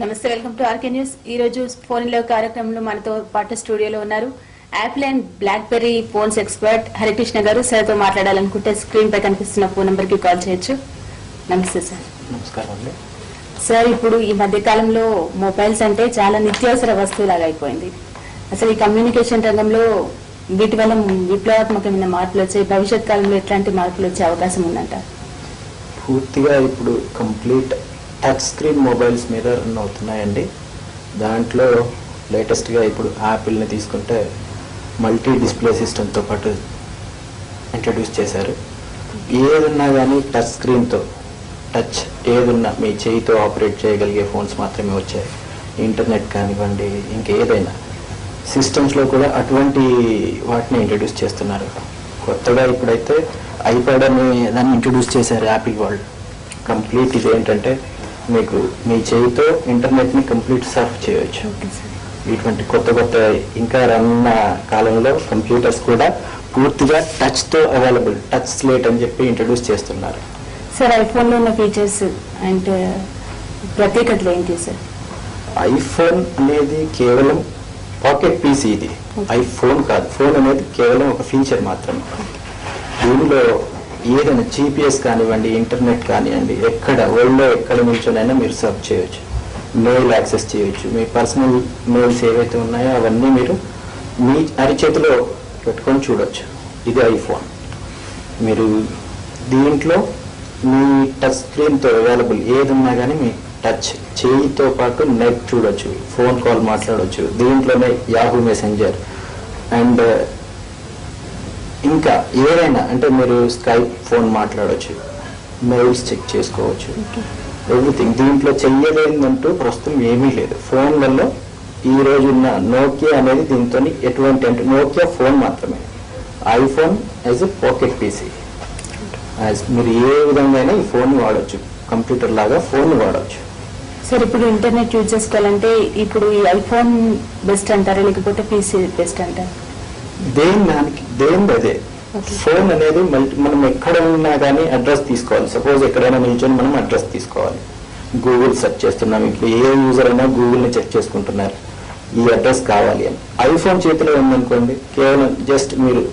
నమస్తే, welcome to RK news. ఈ రోజు ఫోన్ ఇన్ లైవ్ కార్యక్రమంలో మనతో పాటు స్టూడియోలో ఉన్నారు Apple and blackberry phones expert Harikrishna గారు. సార్తో మాట్లాడాలనుకుంటే స్క్రీన్ పై కనిపిస్తున్న ఫోన్ నెంబర్ కి కాల్ చేయొచ్చు. నమస్తే సార్. నమస్కారం అండి. సార్, ఇప్పుడు ఈ మధ్య కాలంలో మొబైల్స్ అంటే చాలా నిత్యావసర వస్తువులాగా అయిపోయింది. అసలు ఈ కమ్యూనికేషన్ రంగంలో వీటి వల్ల విప్లవాత్మకమైన మార్పులు వచ్చే భవిష్యత్ కాలంలో ఎట్లాంటి మార్పులు వచ్చే అవకాశం ఉందంట? పూర్తిగా ఇప్పుడు కంప్లీట్ టచ్ స్క్రీన్ మొబైల్స్ మీద రన్ అవుతున్నాయండి. దాంట్లో లేటెస్ట్గా ఇప్పుడు యాపిల్ని తీసుకుంటే మల్టీ డిస్ప్లే సిస్టమ్తో పాటు ఇంట్రడ్యూస్ చేశారు. ఏదున్నా కానీ టచ్ స్క్రీన్తో టచ్ ఏదున్నా మీ చేయితో ఆపరేట్ చేయగలిగే ఫోన్స్ మాత్రమే వచ్చాయి. ఇంటర్నెట్ కానివ్వండి, ఇంకేదైనా సిస్టమ్స్లో కూడా అటువంటి వాటిని ఇంట్రడ్యూస్ చేస్తున్నారు. కొత్తగా ఇప్పుడైతే ఐప్యాడ్ అనే దాన్ని ఇంట్రడ్యూస్ చేశారు యాపిల్ వాళ్ళు. కంప్లీట్ ఇది ఏంటంటే మీకు మీ చేయితో ఇంటర్నెట్ని కంప్లీట్ సర్ఫ్ చేయవచ్చు. ఇటువంటి కొత్త కొత్త ఇంకా రానున్న కాలంలో కంప్యూటర్స్ కూడా పూర్తిగా టచ్తో అవైలబుల్, టచ్ స్లేట్ అని చెప్పి ఇంట్రడ్యూస్ చేస్తున్నారు. సార్, ఐఫోన్లో ఉన్న ఫీచర్స్ అండ్ ప్రత్యేకతలు ఏంటి సార్? ఐఫోన్ అనేది కేవలం పాకెట్ పీసీ, ఇది ఐఫోన్ కాదు. ఫోన్ అనేది కేవలం ఒక ఫీచర్ మాత్రమే. దీనిలో ఏదైనా జీపీఎస్ కానివ్వండి, ఇంటర్నెట్ కానివ్వండి, ఎక్కడ వరల్డ్లో ఎక్కడ నుంచోనైనా మీరు సర్చ్ చేయొచ్చు, మెయిల్ యాక్సెస్ చేయొచ్చు. మీ పర్సనల్ మెయిల్స్ ఏవైతే ఉన్నాయో అవన్నీ మీరు మీ అరిచేతిలో పెట్టుకొని చూడొచ్చు. ఇది ఐఫోన్. మీరు దీంట్లో మీ టచ్ స్క్రీన్తో అవైలబుల్ ఏదున్నా కానీ మీ టచ్ చేయితో పాటు నెట్ చూడొచ్చు, ఫోన్ కాల్ మాట్లాడవచ్చు. దీంట్లోనే యాహూ మెసెంజర్ అండ్ ఇంకా ఏదైనా అంటే మీరు స్కైప్ ఫోన్ మాట్లాడవచ్చు, మెయిల్స్ చెక్ చేసుకోవచ్చు, ఎవ్రీథింగ్. దీంట్లో చెయ్యలేదంటూ ప్రస్తుతం ఏమీ లేదు. ఫోన్లలో ఈ రోజున్న నోకియా అనేది దీంతో ఎటువంటి అంటే నోకియా ఫోన్ మాత్రమే. IPhone as a pocket PC. మీరు ఏ విధంగా అయినా ఈ ఫోన్ వాడచ్చు, కంప్యూటర్ లాగా ఫోన్ వాడచ్చు. సార్, ఇప్పుడు ఇంటర్నెట్ యూజ్ చేసుకోవాలంటే ఇప్పుడు ఈ ఐఫోన్ బెస్ట్ అంటారా లేకపోతే పీసీ బెస్ట్ అంటారా? దేని అదే. ఫోన్ అనేది మనం ఎక్కడ ఉన్నా కానీ అడ్రస్ తీసుకోవాలి. సపోజ్ ఎక్కడైనా నిల్చొని మనం అడ్రస్ తీసుకోవాలి. గూగుల్ సెర్చ్ చేస్తున్నాం. ఇప్పుడు ఏ యూజర్ అయినా గూగుల్ని చెక్ చేసుకుంటున్నారు, ఈ అడ్రస్ కావాలి అని. ఐఫోన్ చేతిలో ఉందనుకోండి, కేవలం జస్ట్ మీరు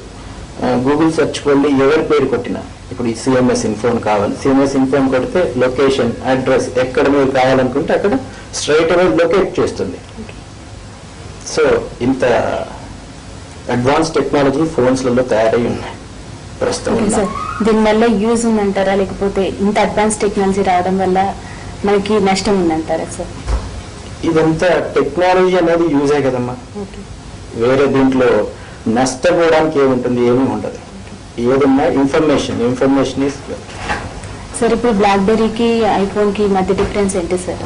గూగుల్ సెర్చ్ కొట్టి ఎవరి పేరు కొట్టినా, ఇప్పుడు ఈ సిఎంఎస్ ఇన్ఫోన్ కావాలి, సిఎంఎస్ ఇన్ఫోన్ కొడితే లొకేషన్, అడ్రస్ ఎక్కడ మీరు కావాలనుకుంటే అక్కడ స్ట్రైట్ అవే లొకేట్ చేస్తుంది. సో ఇంత అడ్వాన్స్ టెక్నాలజీ ఫోన్స్లలో తయారై ఉన్నాయి ప్రస్తుతం. దీనివల్ల యూజ్ ఉందంటారా లేకపోతే ఇంత అడ్వాన్స్ టెక్నాలజీ రావడం వల్ల మనకి నష్టం ఉందంటారా సార్? ఇదంతా టెక్నాలజీ అనేది యూజే కదమ్మా. వేరే దీంట్లో నష్టపోవడానికి ఏముంటుంది? ఏమీ ఉండదు. ఏదన్నా ఇన్ఫర్మేషన్ ఈస్. సార్, ఇప్పుడు బ్లాక్బెర్రీకి ఐఫోన్కి మధ్య డిఫరెన్స్ ఏంటి సార్?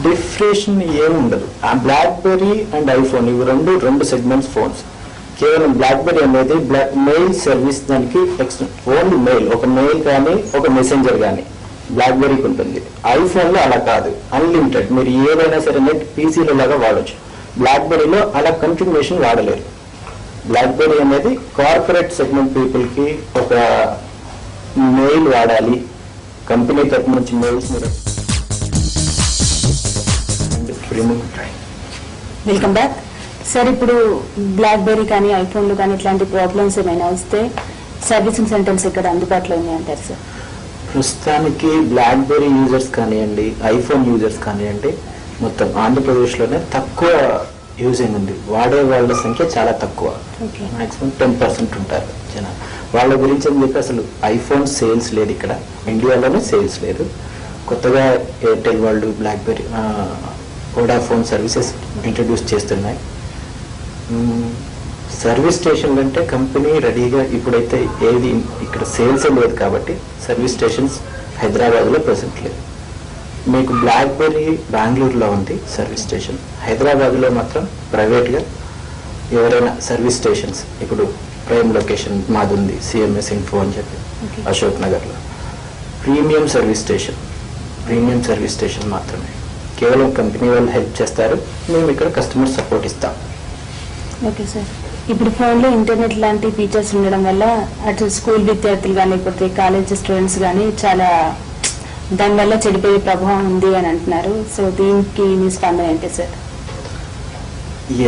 డిఫరెషన్ ఏమి ఉండదు. ఆ బ్లాక్బెర్రీ అండ్ ఐఫోన్ ఇవి రెండు సెగ్మెంట్స్ ఫోన్స్. కేవలం బ్లాక్బెర్రీ అనేది మెయిల్ సర్వీస్, దానికి ఓన్లీ మెయిల్, ఒక మెయిల్ కానీ ఒక మెసెంజర్ కానీ బ్లాక్బెర్రీకి ఉంటుంది. ఐఫోన్లో అలా కాదు, అన్లిమిటెడ్. మీరు ఏదైనా సరే నెట్ పీసీలో లాగా వాడచ్చు. బ్లాక్బెర్రీలో అలా కంటిన్యూషన్ వాడలేరు. బ్లాక్బెర్రీ అనేది కార్పొరేట్ సెగ్మెంట్ పీపుల్కి ఒక మెయిల్ వాడాలి, కంపెనీ తరపు నుంచి మెయిల్స్ మీరు. Welcome back. సార్, ఇప్పుడు బ్లాక్బెర్రీ కానీ ఐఫోన్లు కానీ ఇట్లాంటి ప్రాబ్లమ్స్ ఏమైనా వస్తే సర్వీసింగ్ సెంటర్స్ ఇక్కడ అందుబాటులో ఉన్నాయంటారు సార్? ప్రస్తుతానికి బ్లాక్బెర్రీ యూజర్స్ కానివ్వండి, ఐఫోన్ యూజర్స్ కానివ్వండి, మొత్తం ఆంధ్రప్రదేశ్లోనే తక్కువ యూజింగ్ ఉంది. వాడే వాళ్ళ సంఖ్య చాలా తక్కువ, మాక్సిమం 10% ఉంటారు జనాలు. వాళ్ళ గురించి అని చెప్పి అసలు ఐఫోన్ సేల్స్ లేదు ఇక్కడ, ఇండియాలోనే సేల్స్ లేదు. కొత్తగా ఎయిర్టెల్ వాళ్ళు బ్లాక్బెర్రీ, వోడాఫోన్ సర్వీసెస్ ఇంట్రడ్యూస్ చేస్తున్నాయి. సర్వీస్ స్టేషన్లు అంటే కంపెనీ రెడీగా ఇప్పుడైతే ఏది ఇక్కడ సేల్స్ లేదు కాబట్టి సర్వీస్ స్టేషన్స్ హైదరాబాద్లో ప్రెసెంట్ లేదు. మీకు బ్లాక్బెర్రీ బెంగళూరులో ఉంది సర్వీస్ స్టేషన్. హైదరాబాద్లో మాత్రం ప్రైవేట్గా ఎవరైనా సర్వీస్ స్టేషన్స్, ఇప్పుడు ప్రైమ్ లొకేషన్ మాది ఉంది, సిఎంఎస్ ఇన్ఫో అని చెప్పి అశోక్ నగర్లో. ప్రీమియం సర్వీస్ స్టేషన్ మాత్రమే. కేవలం కంపెనీ వాళ్ళు హెల్ప్ చేస్తారు, మేము ఇక్కడ కస్టమర్ సపోర్ట్ ఇస్తాం. ఓకే సార్, ఇప్పుడు ఫోన్లో ఇంటర్నెట్ లాంటి ఫీచర్స్ ఉండడం వల్ల అటు స్కూల్ విద్యార్థులు కానీ లేకపోతే కాలేజ్ స్టూడెంట్స్ కానీ చాలా దానివల్ల చెడిపోయే ప్రభావం ఉంది అని అంటున్నారు. సో దీనికి మీ స్పందన ఏంటి సార్?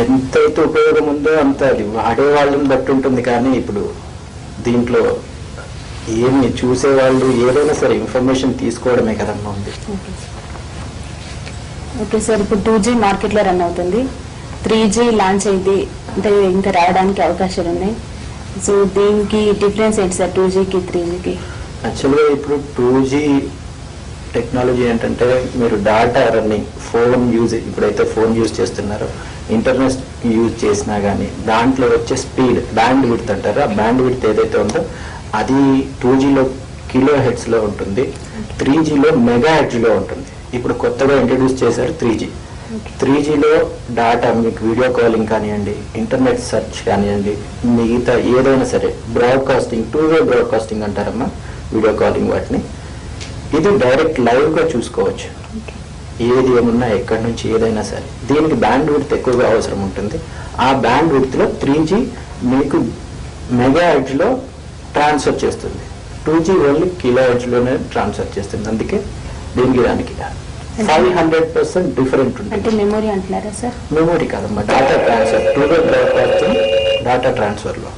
ఎంతైతే ఉపయోగం ఉందో అంత అది వాడే వాళ్ళని బట్టి ఉంటుంది. కానీ ఇప్పుడు దీంట్లో ఏమి చూసేవాళ్ళు ఏదైనా సరే ఇన్ఫర్మేషన్ తీసుకోవడమే కదమ్మా ఉంది. ఓకే సార్, ఇప్పుడు 2G మార్కెట్లో రన్ అవుతుంది, 3G లాంచ్ అయింది, అంటే ఇంకా రావడానికి అవకాశాలు ఉన్నాయి. సో దీనికి డిఫరెన్స్ ఏంటి సార్ 2Gకి 3Gకి? యాక్చువల్గా ఇప్పుడు 2G టెక్నాలజీ ఏంటంటే మీరు డాటా రన్నింగ్ ఫోన్ యూజ్, ఇప్పుడైతే ఫోన్ యూజ్ చేస్తున్నారో ఇంటర్నెట్ యూజ్ చేసినా కానీ దాంట్లో వచ్చే స్పీడ్ బ్యాండ్ విడ్త్ అంటారు. ఆ బ్యాండ్ విడ్త్ ఏదైతే ఉందో అది 2Gలో కిలో హెడ్స్లో ఉంటుంది, 3Gలో మెగా హెడ్స్లో ఉంటుంది. ఇప్పుడు కొత్తగా ఇంట్రడ్యూస్ చేశారు 3Gలో డాటా మీకు వీడియో కాలింగ్ కానివ్వండి, ఇంటర్నెట్ సెర్చ్ కానివ్వండి, మిగతా ఏదైనా సరే బ్రాడ్కాస్టింగ్, 2-వే బ్రాడ్కాస్టింగ్ అంటారమ్మా వీడియో కాలింగ్ వాటిని. ఇది డైరెక్ట్ లైవ్గా చూసుకోవచ్చు, ఏది ఏమున్నా ఎక్కడి నుంచి ఏదైనా సరే. దీనికి బ్యాండ్ విడ్త్ ఎక్కువగా అవసరం ఉంటుంది. ఆ బ్యాండ్ విడ్త్లో 3G మీకు మెగా హెడ్స్లో ట్రాన్స్ఫర్ చేస్తుంది, 2G ఓన్లీ కిలో హెడ్స్లోనే ట్రాన్స్ఫర్ చేస్తుంది. అందుకే దీనికి దానికి 500% డిఫరెంట్ ఉంటుంది. అంటే మెమొరీ అంటున్నారా సార్? మెమొరీ కాదమ్మా, డాటా ట్రాన్స్ఫర్, 2-వే బ్రాడ్కాస్టింగ్ డాటా ట్రాన్స్ఫర్లో.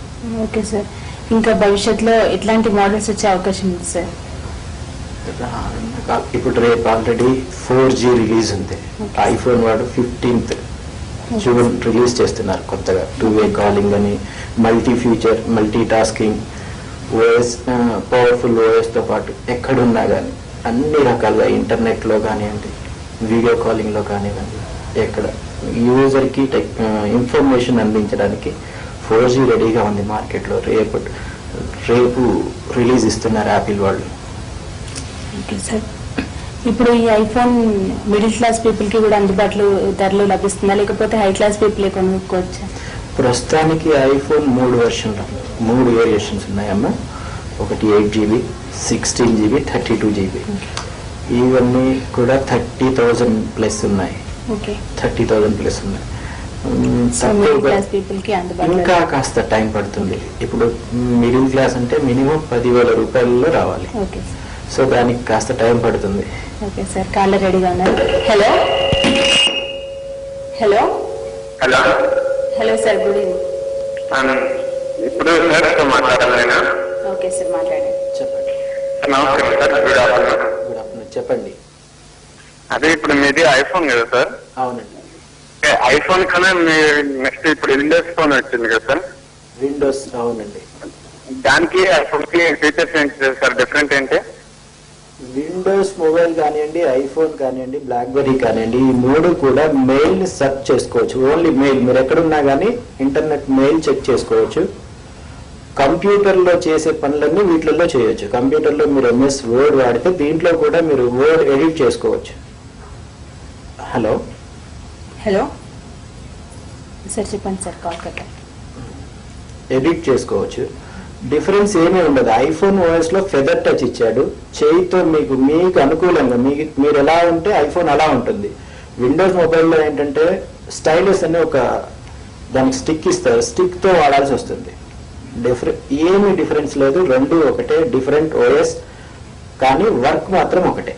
ఓకే సార్, ఇంకా భవిష్యత్తులో ఎట్లాంటి మోడల్స్ వచ్చే అవకాశం ఉంది సార్? ఇప్పుడు రేపు ఆల్రెడీ 4G రిలీజ్ ఉంది. ఐఫోన్ వాడు 15th జూన్ రిలీజ్ చేస్తున్నారు కొత్తగా. 2-వే కాలింగ్ అని, multi future, multi tasking, OS, powerful ఓఎస్తో పాటు ఎక్కడున్నా కానీ అన్ని రకాలుగా ఇంటర్నెట్లో కానివ్వండి, వీడియో కాలింగ్లో కానివ్వండి, ఎక్కడ యూజర్కి ఇన్ఫర్మేషన్ అందించడానికి 4G రెడీగా ఉంది మార్కెట్లో. రేపు రిలీజ్ ఇస్తున్నారు యాపిల్ వాళ్ళు. ఓకే సార్, ఇప్పుడు ఈ ఐఫోన్ మిడిల్ క్లాస్ పీపుల్కి కూడా అందుబాటులో ధరలో లభిస్తుందా, లేకపోతే హై క్లాస్ పీపుల్ కొనుక్కోవచ్చా? ప్రస్తుతానికి ఐఫోన్ 3 వెర్షన్లు, 3 వేరియేషన్స్ ఉన్నాయమ్మా. ఒకటి 8GB, 16GB, 32GB. ఇవన్నీ కూడా 30,000 ప్లస్ ఉన్నాయి. 30,000 ప్లస్ ఉన్నాయి. ఇంకా కాస్త టైం పడుతుంది. ఇప్పుడు మిడిల్ క్లాస్ అంటే మినిమం 10,000 రూపాయలలో రావాలి. సో దానికి కాస్త టైం పడుతుంది. ఓకే సార్, కాలర్ రెడీగా ఉన్నారు. Hello hello hello hello sir, good evening. ఇప్పుడు సార్ మాట్లాడాలి. ఓకే సార్, మాట్లాడండి. చెప్పండి. నమస్కారం sir, good afternoon. Good afternoon, చెప్పండి. అదే ఇప్పుడు మీది ఐఫోన్ కదా సార్? అవునండి. ఐఫోన్ కన్నా నెక్స్ట్ ఇప్పుడు విండోస్ ఫోన్ వచ్చింది కదా సార్? విండోస్, అవునండి. దానికి ఐఫోన్ కి ఫీచర్స్ ఏంటి సార్, డిఫరెంట్ ఏంటి? విండోస్ మొబైల్ కానివ్వండి, ఐఫోన్ కానివ్వండి, బ్లాక్బెర్రీ కానివ్వండి, ఈ 3 కూడా మెయిల్ సెర్చ్ చేసుకోవచ్చు. ఓన్లీ మెయిల్, మీరు ఎక్కడున్నా కానీ ఇంటర్నెట్ మెయిల్ చెక్ చేసుకోవచ్చు. కంప్యూటర్లో చేసే పనులన్నీ వీటిల్లో చేయొచ్చు. కంప్యూటర్లో మీరు MS వర్డ్ వాడితే దీంట్లో కూడా మీరు వర్డ్ ఎడిట్ చేసుకోవచ్చు. హలో హలో సార్, చెప్పండి సార్, కాల్ కట్టాలి. ఎడిట్ చేసుకోవచ్చు. డిఫరెన్స్ ఏమీ ఉండదు. ఐఫోన్ ఓఎస్ లో ఫెదర్ టచ్ ఇచ్చాడు, చేయితో మీకు అనుకూలంగా మీరు ఎలా ఉంటే ఐఫోన్ అలా ఉంటుంది. విండోస్ మొబైల్లో ఏంటంటే స్టైలస్ అనే ఒక దానికి స్టిక్ ఇస్తారు, స్టిక్ తో వాడాల్సి వస్తుంది. ఏమీ డిఫరెన్స్ లేదు, రెండు ఒకటే, డిఫరెంట్ ఓఎస్, కానీ వర్క్ మాత్రం ఒకటే.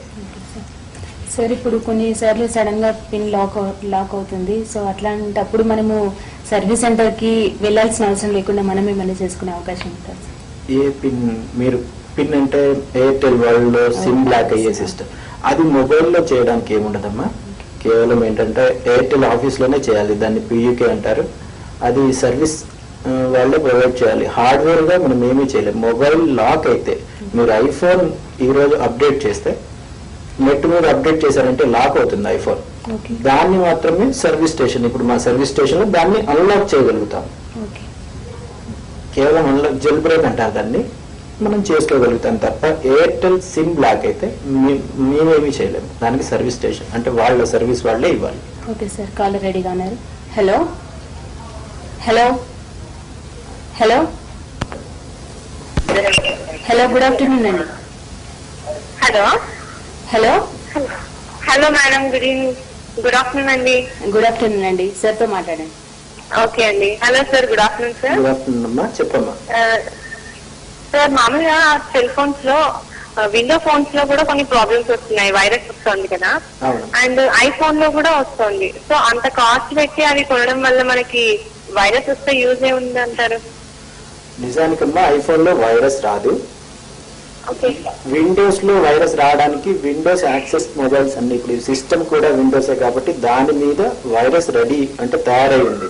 సార్, ఇప్పుడు కొన్నిసార్లు సడన్ గా పిన్ లాక్ అవుతుంది. సో అట్లాంటప్పుడు మనము సర్వీస్ సెంటర్ కి వెళ్లాల్సిన అవసరం లేకుండా మనమే మళ్ళీ చేసుకునే అవకాశం ఉంటుంది. ఏ పిన్? మీరు పిన్ అంటే ఎయిర్టెల్ వరల్డ్ లో సిమ్ బ్లాక్ అయ్యే సిస్టమ్, అది మొబైల్లో చేయడానికి ఏముండదమ్మా. కేవలం ఏంటంటే ఎయిర్టెల్ ఆఫీస్ లోనే చేయాలి, దాన్ని PUK అంటారు. అది సర్వీస్ వాళ్ళే ప్రొవైడ్ చేయాలి. హార్డ్వేర్ గా మనం ఏమీ చేయలేము. మొబైల్ లాక్ అయితే మీరు ఐఫోన్ ఈ రోజు అప్డేట్ చేస్తే, నెట్ మీద అప్డేట్ చేశారంటే లాక్ అవుతుంది ఐఫోన్. దాన్ని మాత్రమే సర్వీస్ స్టేషన్, ఇప్పుడు మా సర్వీస్ స్టేషన్ లో దాన్ని అన్లాక్ చేయగలుగుతాం. కేవలం అన్లాక్, జెల్ బ్రేక్ అంటారు దాన్ని, మనం చేసుకోగలుగుతాం తప్ప ఎయిర్టెల్ సిమ్ బ్లాక్ అయితే మేమేమీ చేయలేము. దానికి సర్వీస్ స్టేషన్ అంటే వాళ్ళ సర్వీస్ వాళ్ళే ఇవ్వాలి. ఓకే సార్, కాల్ రెడీగా ఉన్నారు. Hello hello hello hello, good afternoon అండి. Hello hello hello madam, good afternoon అండి. గుడ్ ఆఫ్టర్నూన్ అండి, సార్ తో మాట్లాడండి. ఓకే అండి. Hello sir, good afternoon sir. Good afternoon అమ్మా, చెప్పమ్మా. సార్, మామూలుగా సెల్ ఫోన్స్ లో విండో ఫోన్స్ లో కూడా కొన్ని ప్రాబ్లమ్స్ వస్తున్నాయి, వైరస్ వస్తుంది కదా, అవును. అండ్ ఐఫోన్ లో కూడా వస్తుంది. సో అంత కాస్ట్ పెట్టి అవి కొనడం వల్ల మనకి వైరస్ వస్తే యూజ్ ఏముంది అంటారు? నిజానికమ్మా ఐఫోన్ లో వైరస్ రాదు. ఓకే. విండోస్ లో వైరస్ రావడానికి విండోస్ యాక్సెస్ మొబైల్స్ అన్ని, ఇప్పుడు సిస్టమ్ కూడా విండోసే కాబట్టి దాని మీద వైరస్ రెడీ అంటే తయారై ఉంది.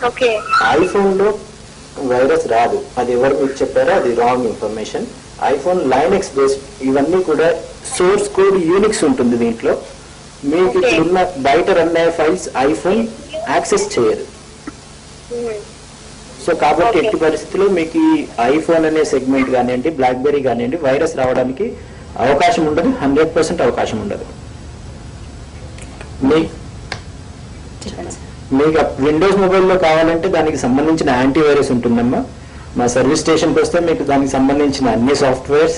ఓకే. ఐఫోన్ లో వైరస్ రాదు, అది ఎవరు మీకు చెప్పారో అది wrong information. IPhone Linux based ఇవన్నీ కూడా సోర్స్ కోడ్ యూనిక్స్ ఉంటుంది దీంట్లో. మీకు ఇప్పుడున్న బయట రన్ అయ్యే ఫైల్స్ ఐఫోన్ యాక్సెస్ చేయదు. సో కాబట్టి ఎట్టి పరిస్థితుల్లో మీకు ఈ ఐఫోన్ అనే సెగ్మెంట్ కానివ్వండి, బ్లాక్బెర్రీ కానివ్వండి, వైరస్ రావడానికి అవకాశం ఉండదు, 100% అవకాశం ఉండదు. మీకు విండోస్ మొబైల్లో కావాలంటే దానికి సంబంధించిన యాంటీవైరస్ ఉంటుందమ్మా. మా సర్వీస్ స్టేషన్కి వస్తే మీకు దానికి సంబంధించిన అన్ని సాఫ్ట్వేర్స్,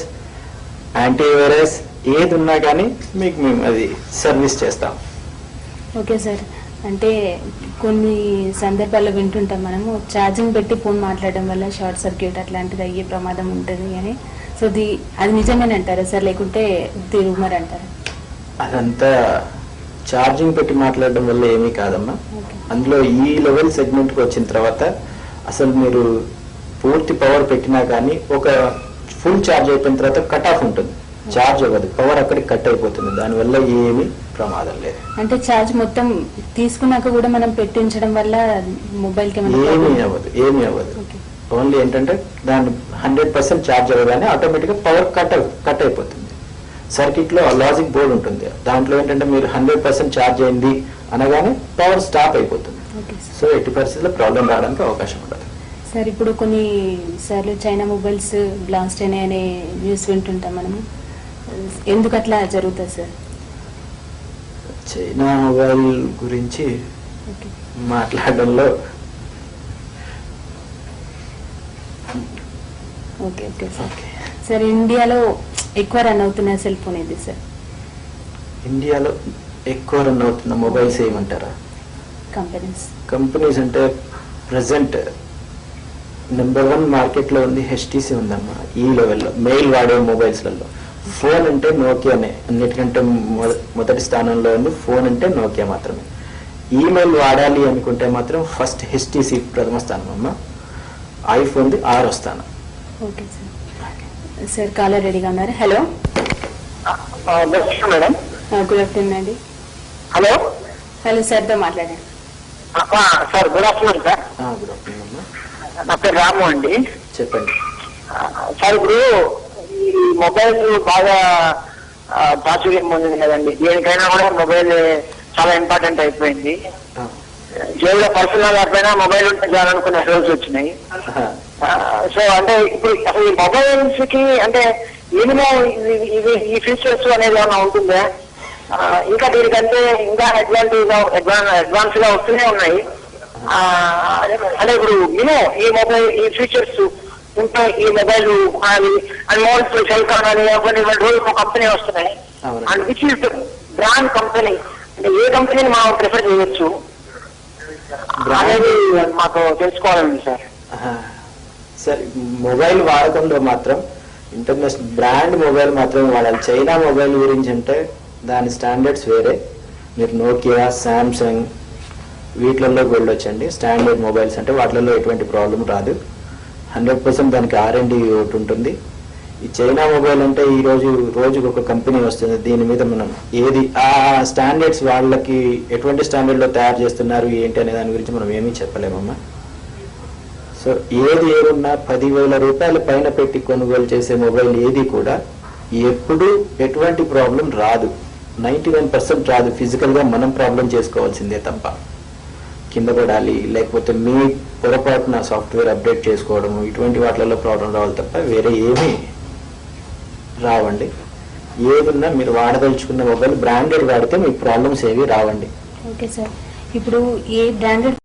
యాంటీవైరస్ ఏది ఉన్నా కానీ మీకు మేము అది సర్వీస్ చేస్తాం. ఓకే సార్, అంటే కొన్ని సందర్భాల్లో వింటుంటాం మనము, ఛార్జింగ్ పెట్టి ఫోన్ మాట్లాడడం వల్ల షార్ట్ సర్క్యూట్ అట్లాంటిది అయ్యే ప్రమాదం ఉంటుంది అని. సో అది నిజమేనంటారా సార్, లేకుంటే రూమర్ అంటారా? అదంతా ఛార్జింగ్ పెట్టి మాట్లాడడం వల్ల ఏమీ కాదమ్మా. అందులో ఈ లెవెల్ సెగ్మెంట్కి వచ్చిన తర్వాత అసలు మీరు పూర్తి పవర్ పెట్టినా కానీ ఒక ఫుల్ ఛార్జ్ అయిపోయిన తర్వాత కట్ ఆఫ్ ఉంటుంది, ఛార్జ్ అవ్వదు, పవర్ అక్కడికి కట్ అయిపోతుంది. దానివల్ల ఏమీ ప్రమాదం లేదు. అంటే ఛార్జ్ మొత్తం తీసుకున్నాక కూడా మనం పెట్టించడం వల్ల మొబైల్ కి ఏమీ అవ్వదు. ఓన్లీ ఏంటంటే దాన్ని 100% ఛార్జ్ అవ్వగానే ఆటోమేటిక్ గా పవర్ కట్ అయిపోతుంది. సర్క్యూట్ లో లాజిక్ బోర్డ్ ఉంటుంది, దాంట్లో ఏంటంటే మీరు 100% ఛార్జ్ అయింది అనగానే పవర్ స్టాప్ అయిపోతుంది. సో ఎట్టి పరిస్థితుల్లో ప్రాబ్లం రావడానికి అవకాశం ఉండదు. సార్, ఇప్పుడు కొన్ని సార్లు చైనా మొబైల్స్ బ్లాస్ట్ అనే న్యూస్ వింటుంటాం మనము, ఎందుకు అట్లా జరుగుతుంది సార్? చైనా మొబైల్ గురించి మాట్లాడడంలో ఓకే సార్. సార్, ఇండియాలో ఎక్కువ రన్ అవుతున్న సెల్ ఫోన్ ఏది సార్? ఇండియాలో ఎక్కువ రన్ అవుతున్న మొబైల్స్ ఏమంటారా? కంపెనీస్ అంటే ప్రెసెంట్ నెంబర్ 1 మార్కెట్లో ఉంది హెచ్టీసీ ఉందమ్మా. ఈ లెవెల్లో మెయిల్ వాడే మొబైల్స్లలో ఫోన్ అంటే నోకియానే అన్నిటికంటే మొదటి స్థానంలో ఉంది. ఫోన్ అంటే నోకియా మాత్రమే. ఈమెయిల్ వాడాలి అనుకుంటే మాత్రం ఫస్ట్ హెచ్టీసీ ప్రథమ స్థానం అమ్మా, ఐఫోన్ 6వ స్థానం. ఓకే సార్, కాలర్ రెడీగా ఉన్నారు. Hello madam. గుడ్ ఆఫ్టర్నూన్ అండి. హలో సార్తో మాట్లాడండి. Sir good afternoon sir. Good afternoon అమ్మా. నా పేరు రాము అండి. చెప్పండి సార్. ఇప్పుడు ఈ మొబైల్ బాగా ప్రాచుర్యం పొందింది కదండి, దేనికైనా కూడా మొబైల్ చాలా ఇంపార్టెంట్ అయిపోయింది. జైల్లో పర్సనల్ లేకపోయినా మొబైల్ ఉంటే చాలనుకునే రోజులు వచ్చినాయి. సో అంటే ఇప్పుడు అసలు ఈ మొబైల్స్ కి అంటే మినిమం ఈ ఫీచర్స్ అనేది ఏమైనా ఉంటుందా? ఇంకా దీనికంటే ఇంకా అడ్వాన్స్ గా వస్తూనే ఉన్నాయి. అంటే ఇప్పుడు మినిమం ఈ మొబైల్ ఈ ఫీచర్స్ ఉంటాయి, ఈ మొబైల్ కొనాలి అండ్ మొబైల్ సెల్ కొనాలి కొన్ని రోజులు ఒక కంపెనీ వస్తున్నాయి. And which is brand company, అంటే ఏ కంపెనీని మనం ప్రిఫర్ చేయొచ్చు అనేది మాకు తెలుసుకోవాలండి సార్. సార్, మొబైల్ వాడకంలో మాత్రం ఇంటర్నేషనల్ బ్రాండ్ మొబైల్ మాత్రమే వాడాలి. చైనా మొబైల్ గురించి అంటే దాని స్టాండర్డ్స్ వేరే. మీరు నోకియా, శాంసంగ్ వీటిలలో వెళ్ళొచ్చండి. స్టాండర్డ్ మొబైల్స్ అంటే వాటిలలో ఎటువంటి ప్రాబ్లం రాదు. 100% దానికి R&D ఒకటి ఉంటుంది. ఈ చైనా మొబైల్ అంటే ఈ రోజుకి ఒక కంపెనీ వస్తుంది. దీని మీద మనం ఏది ఆ స్టాండర్డ్స్ వాళ్ళకి ఎటువంటి స్టాండర్డ్లో తయారు చేస్తున్నారు ఏంటి అనే దాని గురించి మనం ఏమీ చెప్పలేమమ్మా. సో ఏదున్నా 10,000 రూపాయల పైన పెట్టి కొనుగోలు చేసే మొబైల్ ఏది కూడా ఎప్పుడు ఎటువంటి ప్రాబ్లం రాదు. 99% రాదు. ఫిజికల్గా మనం ప్రాబ్లం చేసుకోవాల్సిందే తప్ప, కింద పడాలి లేకపోతే మీ పొరపాటున సాఫ్ట్వేర్ అప్డేట్ చేసుకోవడము ఇటువంటి వాటిలలో ప్రాబ్లం రావాలి తప్ప వేరే ఏమీ రావండి. ఏదున్నా మీరు వాడదలుచుకున్న మొబైల్ బ్రాండెడ్ వాడితే మీకు ప్రాబ్లమ్స్ ఏవి రావండి. ఓకే సార్, ఇప్పుడు ఏ బ్రాండెడ్